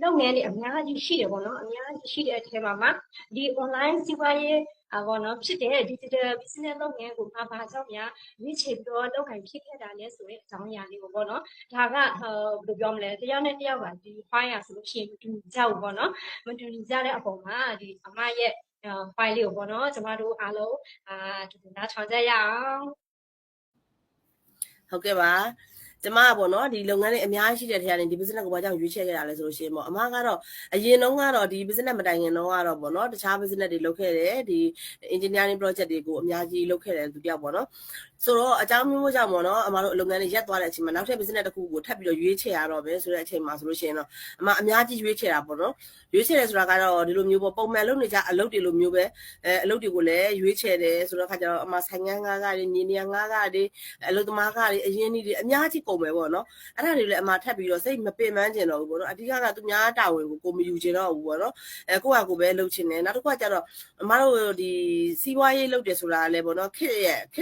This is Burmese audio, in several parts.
လုပ်ငန်းတွေအများကြီးရှိတယ်ပေါ့နော်အများကြီးရှိတဲ့အထဲမှာဒီ online စီးပွားရေးပေါ့နော်ဖြစ်တဲ့ digital business လုပ်ငန်းကိုဘာကြောင့်များရွေးချယ်ပြီးတော့လုပ်ကိုင်ဖြစ်ခဲ့တာလဲဆိုတဲ့အကြောင်းအရာလေးကိုပေါ့နော်ဒါကဘယ်လိုပြောမလဲတယောက်နဲ့တယောက်ကဒီ file ရဆိုလို့ရှိရင်မတူညီကြဘူးပေါ့နော်မတူညီကြတဲ့အပေါ်မှာဒီအမရဲ့ file လေးကိုပေါ့နော်ကျမတို့အားလုံးနားထောင်ကြရအောင်ဟုတ်ကဲ့ပါကျမပေါ့နော်ဒီလုပ်ငန်းတွေအများကြီးရှိတဲ့ထဲကနေဒီ business ကိုဘာကြောင့်ရွေးချယ်ခဲ့တာလဲဆိုလို့ရှိရင်ပေါ့အမကတော့အရင်တုန်းကတော့ဒီ business မတိုင်ခင်တုန်းကတော့ပေါ့နော်တခြား business တွေလုပ်ခဲ့တယ်ဒီ engineering project တွေကိုအများကြီးလုပ်ခဲ့တယ်သူတယောက်ပေါ့နော်ဆိုတော့အကြောင်းမျိုးကြောင့်ပေါ့နော်အမတို့လုပ်ငန်းတွေရက်သွားတဲ့အချိန်မှာနောက်ထပ် business တစ်ခုကိုထပ်ပြီးတော့ရွေးချယ်ရတော့ပဲဆိုတဲ့အချိန်မှာဆိုလို့ရှိရင်တော့အများကြီးရွေးချယ်တာပေါ့နော်ရွေးချယ်တယ်ဆိုတာကတော့ဒီလိုမျိုးပေါ့ပုံမှန်လုပ်နေကြအလုပ်တွေလိုမျိုးပဲအလုပ်တွေကိုလည်းရွေးချယ်တယ်ဆိုတော့ခါကျတော့အမဆိုင်ငန်းငါးကတွေညီနေငါးကတွေအလုပ်သမားကတွေအရင်ကြီးတွေအများကြီးကုန်ပဲပေါ့နော်အဲ့ဒါတွေလည်းအမထပ်ပြီးတော့စိတ်မပင်ပန်းကျင်တော့ဘူးပေါ့နော်အဓိကကသူများတာဝန်ကိုမယူချင်တော့ဘူးပေါ့နော်ကိုယ့်ဟာကိုယ်ပဲလုပ်ချင်တယ်နောက်တစ်ခုကကျတော့အမတို့ဒီစီးပွားရေးလုပ်တယ်ဆိုတာလည်းပေါ့နော်ခေ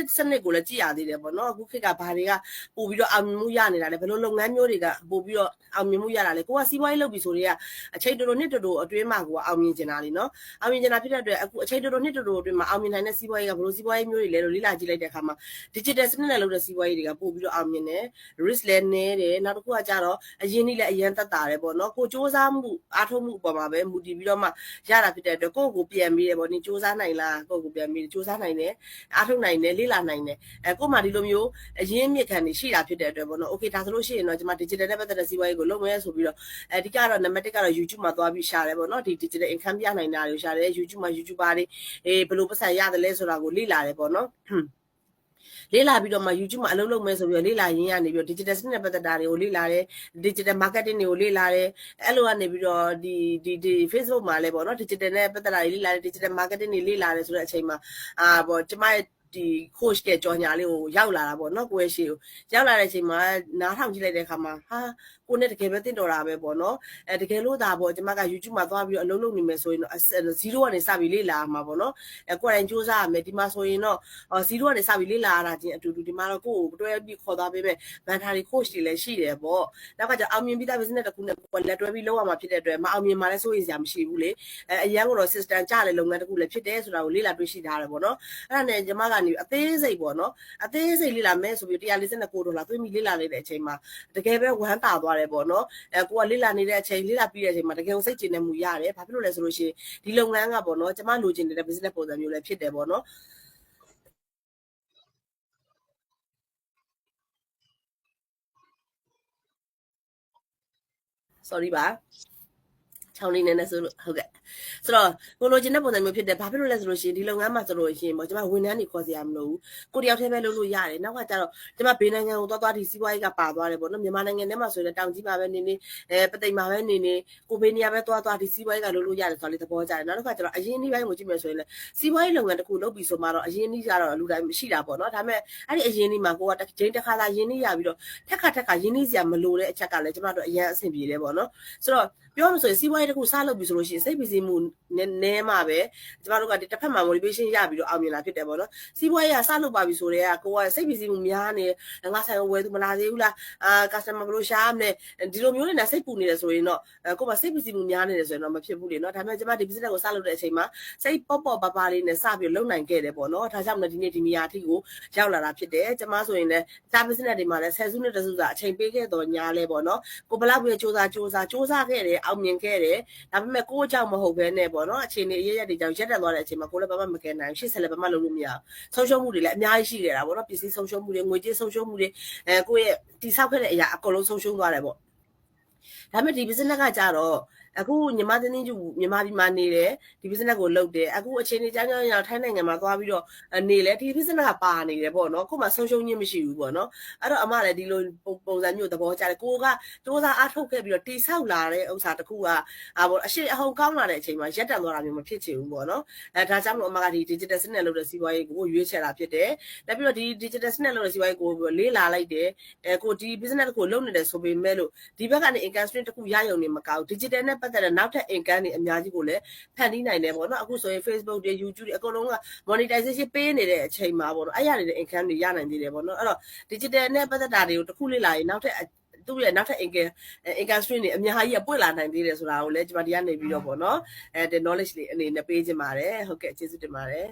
တ်စနစ်ကိုလည်းကြည့်ရသေးတယ်ပေါ့နော်အခုခေတ်ကဘာတွေကပို့ပြီးတော့အောင်မြင်မှုရနေတာလဲဘယ်လိုလုပ်ငန်းမျိုးတွေကပို့ပြီးတော့အောင်မြင်မှုရတာလဲကိုကစီးပွားရေးလုပ်ပြီဆိုတော့အချိန်တော်တော်နှစ်တော်တော်အတွင်းမှာကိုကအောင်မြင်ကျင်တာလीနော်အောင်မြင်ကျင်တာဖြစ်တဲ့အတွက်အခုအချိန်တော်တော်နှစ်တော်တော်အတွင်းမှာအောင်မြင်နိုင်တဲ့စီးပွားရေးကဘယ်လိုစီးပွားရေးမျိုးတွေလဲလို့လေ့လာကြည့်လိုက်တဲ့အခါမှာ digital စနစ်နဲ့လုပ်တဲ့စီးပွားရေးတွေကပို့ပြီးတော့အောင်မြင်တယ် risk လည်းနည်းတယ်နောက်တစ်ခုကကြတော့အရင်နေ့လည်းအရင်သက်သာတယ်ပေါ့နော်ကိုစ조사မှုအားထုတ်မှုအပေါ်မှာပဲမူတည်ပြီးတော့မှရတာဖြစ်တဲ့အတွက်ကိုယ့်ကိုပြန်ပြီးတယ်ပေါ့နင်စ조사နိုင်လားကိုယ့်ကိုပြန်ပြီးစ조사နိုင်တယ်အားထုတ်နိုင်တယ်လေ့လာနိုင်တယ်ကို့မှာဒီလိုမျိုးအရင်မြစ်ခံနေရှိတာဖြစ်တဲ့အတွက်ပေါ့နော် okay ဒါဆိုလို့ရှိရင်တော့ကျွန်မ digital နဲ့ပတ်သက်တဲ့စီးပွားရေးကိုလုပ်မယ်ဆိုပြီးတော့အဓိကတော့ number 1ကတော့ YouTube မှာသွားပြီးရှာတယ်ပေါ့နော်ဒီ digital income ပြနိုင်တာတွေကိုရှာတယ် YouTube မှာ YouTuber တွေဘယ်လိုပတ်စံရတယ်လဲဆိုတာကိုလေ့လာတယ်ပေါ့နော်လေ့လာပြီးတော့မှ YouTube မှာအလုပ်လုပ်မယ်ဆိုပြီးတော့လေ့လာရင်းရနေပြီးတော့ digital စနစ်နဲ့ပတ်သက်တာတွေကိုလေ့လာတယ် digital marketing တွေကိုလေ့လာတယ်အဲ့လိုကနေပြီးတော့ဒီ Facebook မှာလည်းပေါ့နော် digital နဲ့ပတ်သက်တာတွေလေ့လာတယ် digital marketing တွေလေ့လာတယ်ဆိုတဲ့အချိန်မှာပေါ့ကျမရဲ့ဒီ coach တဲ့ကြော်ညာလေးကိုရောက်လာတာပေါ့နော်ကိုယ့်ရဲ့ရှေ့ကိုရောက်လာတဲ့အချိန်မှာနားထောင်ကြည့်လိုက်တဲ့အခါမှာဟာကိုနဲ့တကယ်ပဲတင့်တော်တာပဲပေါ့နော်တကယ်လို့ဒါပေါ့ကျမက YouTube မှာသွားပြီးတော့အလုပ်လုပ်နေမယ်ဆိုရင်တော့0ကနေစပြီးလေ့လာမှာပေါ့နော်ကိုယ်တိုင်စူးစမ်းရမယ်ဒီမှာဆိုရင်တော့0ကနေစပြီးလေ့လာရတာချင်းအတူတူဒီမှာတော့ကိုယ့်ကိုတွဲပြီးခေါ်သွားပေးမယ်မန်တာတွေ coach တွေလည်းရှိတယ်ပေါ့နောက်ကကျအောင်မြင်ပြီးသား business တစ်ခုနဲ့ကိုယ်လက်တွဲပြီးလုပ်ရမှာဖြစ်တဲ့အတွက်မအောင်မြင်မှလည်းစိုးရိမ်စရာမရှိဘူးလေအရန်ကတော့ system ကြတဲ့လုပ်ငန်းတစ်ခုလည်းဖြစ်တယ်ဆိုတာကိုလေ့လာတွေ့ရှိထားတယ်ပေါ့နော်အဲ့ဒါနဲ့ကျမကနေအသေးစိတ်ပေါ့နော်အသေးစိတ်လေ့လာမယ်ဆိုပြီး$149သွင်းပြီးလေ့လာလိုက်တဲ့အချိန်မှာတကယ်ပဲဝမ်းသာသွားတယ်ပေါ့နော်ကိုကလေ့လာနေတဲ့အချိန်လေ့လာပြီးတဲ့အချိန်မှာတကယ်ကိုစိတ်ကျဉ်နေမှုရတယ်ဘာဖြစ်လို့လဲဆိုလို့ရှိရင်ဒီလုပ်ငန်းကပေါ့နော်ကျမလိုချင်နေတဲ့ business ပုံစံမျိုးလည်းဖြစ်တယ်ပေါ့နော်sorry ပါချောင်းလေးနဲ့ဆိုလို့ဟုတ်ကဲ့ဆိုတော့ကိုလိုချင်တဲ့ပုံစံမျိုးဖြစ်တယ်ဘာဖြစ်လို့လဲဆိုလို့ရှိရင်ဒီလုပ်ငန်းမှာဆိုလို့ရှိရင်ပေါ့ကျွန်မဝန်ထမ်းတွေခေါ်စရာမလိုဘူးကိုတယောက်တည်းပဲလုပ်လို့ရတယ်နောက်ကကျတော့ကျွန်မဘေးနိုင်ငံကိုသွားဒီစီးပွားရေးကပါသွားတယ်ပေါ့နော်မြန်မာနိုင်ငံထဲမှာဆိုရင်တောင်ကြီးမှာပဲနေပသိမ်မှာပဲနေကိုဘေးနေရာပဲသွားဒီစီးပွားရေးကလုပ်လို့ရတယ်ဆိုတော့လေသဘောကျတယ်နောက်တစ်ခါကျတော့အရင်နေ့ပိုင်းကိုကြည့်မယ်ဆိုရင်လေစီးပွားရေးလုပ်ငန်းတစ်ခုလုပ်ပြီးဆိုမှတော့အရင်နေ့ကျတော့လူတိုင်းမရှိတာပေါ့နော်ဒါပေမဲ့အဲ့ဒီအရင်နေ့မှာကိုကချိန်တစ်ခါလာရင်းနေ့ရပြီးတော့ထက်ခါရင်းနေ့စရာမလိုတဲ့အချက်ကလည်းကျွန်မတို့အရင်အဆင်ပြေတယ်ပေါ့နော်ဆိုတော့ပြောမှဆိုရင်စီးပွားရေးတစ်ခုစလုပ်ပြီဆိုလို့ရှိရင်စိတ်ပီစီမှုနည်းမှပဲကျမတို့ကဒီတစ်ဖက်မှာ motivation ရပြီးတော့အောင်မြင်လာဖြစ်တယ်ပေါ့နော်စီးပွားရေးကစလုပ်ပါပြီဆိုတော့ကိုကစိတ်ပီစီမှုများနေငါဆိုင်ကိုဝယ်သူမလာသေးဘူးလားcustomer ဘယ်လိုရှာရမလဲဒီလိုမျိုးနဲ့စိတ်ပူနေတယ်ဆိုရင်တော့ကိုကစိတ်ပီစီမှုများနေတယ်ဆိုရင်တော့မဖြစ်ဘူးလေနော်ဒါပေမဲ့ကျမဒီ business ကိုစလုပ်တဲ့အချိန်မှာစိတ်ပေါ့ပါလေးနဲ့စပြီးလုပ်နိုင်ခဲ့တယ်ပေါ့နော်ဒါကြောင့်လည်းဒီနေ့ဒီနေရာအထိကိုရောက်လာတာဖြစ်တယ်ကျမဆိုရင်လည်းဒါ business တွေမှာလည်း10စုနှစ်တစုစာအချိန်ပေးခဲ့တော့ညာလဲပေါ့နော်ကိုဘလောက်ပဲစူးစမ်းခဲ့တယ်အောင်မြင်ခဲ့တယ်ဒါပေမဲ့ကိုယ့်အကြောင်းမဟုတ်ဘဲနဲ့ပေါ့နော်အခြေအနေအရရက်တွေကြောင့်ရက်တက်သွားတဲ့အချိန်မှာကိုလည်းဘာမှမကဲနိုင်ရှေ့ဆက်လည်းဘာမှလုပ်လို့မရဘူးဆုံးရှုံးမှုတွေလည်းအများကြီးရှိခဲ့တာပေါ့နော်ပစ္စည်းဆုံးရှုံးမှုတွေငွေကြေးဆုံးရှုံးမှုတွေကိုယ့်ရဲ့တိဆောက်ခဲ့တဲ့အရာအကုန်လုံးဆုံးရှုံးသွားတယ်ပေါ့ဒါပေမဲ့ဒီ business ကကြတော့အခုညီမတင်းတင်းကျူမြန်မာပြည်မှာနေတယ်ဒီ business ကိုလုပ်တယ်အခုအချိန်ကြီးကြောင်းထိုင်းနိုင်ငံမှာသွားပြီးတော့နေလဲဒီ business ကပါနေတယ်ပေါ့နော်ကို့မှာဆုံးရှုံးခြင်းမရှိဘူးပေါ့နော်အဲ့တော့အမလည်းဒီလိုပုံစံမျိုးသဘောကျတယ်ကိုကစူးစမ်းအားထုတ်ခဲ့ပြီးတော့တိဆောက်လာတဲ့ဥစ္စာတစ်ခုကပေါ့အရှိအဟုန်ကောင်းလာတဲ့အချိန်မှာရက်တက်သွားတာမျိုးမဖြစ်ချင်ဘူးပေါ့နော်ဒါကြောင့်မို့အမကဒီ digital စနစ်လုပ်တဲ့စီးပွားရေးကိုရွေးချယ်တာဖြစ်တယ်နောက်ပြီးတော့ဒီ digital စနစ်လုပ်တဲ့စီးပွားရေးကိုလေ့လာလိုက်တယ်ကိုဒီ business တစ်ခုလုပ်နေတယ်ဆိုပေမဲ့လို့ဒီဘက်ကနေ income stream တစ်ခုရရုံနဲ့မကောက် digital နဲ့ပတ်သက်တဲ့နောက်ထပ် income တွေအများကြီးကိုလည်းဖန်တီးနိုင်တယ်ပေါ့နော်အခုဆိုရင် Facebook တွေ YouTube တွေအကုန်လုံးက monetization ပေးနေတဲ့အချိန်မှာပေါ့နော်အဲ့ရနေတဲ့ income တွေရနိုင်သေးတယ်ပေါ့နော်အဲ့တော့ digital နဲ့ပတ်သက်တာတွေကိုတစ်ခုလေ့လာရင်နောက်ထပ် သူ့ရဲ့နောက်ထပ် income stream တွေအများကြီးပွင့်လာနိုင်သေးတယ်ဆိုတာကိုလည်းကျမဒီကနေပြီးတော့ပေါ့နော် knowledge လေးအနေနဲ့ပေးခြင်းပါတယ်ဟုတ်ကဲ့ကျေးဇူးတင်ပါတယ်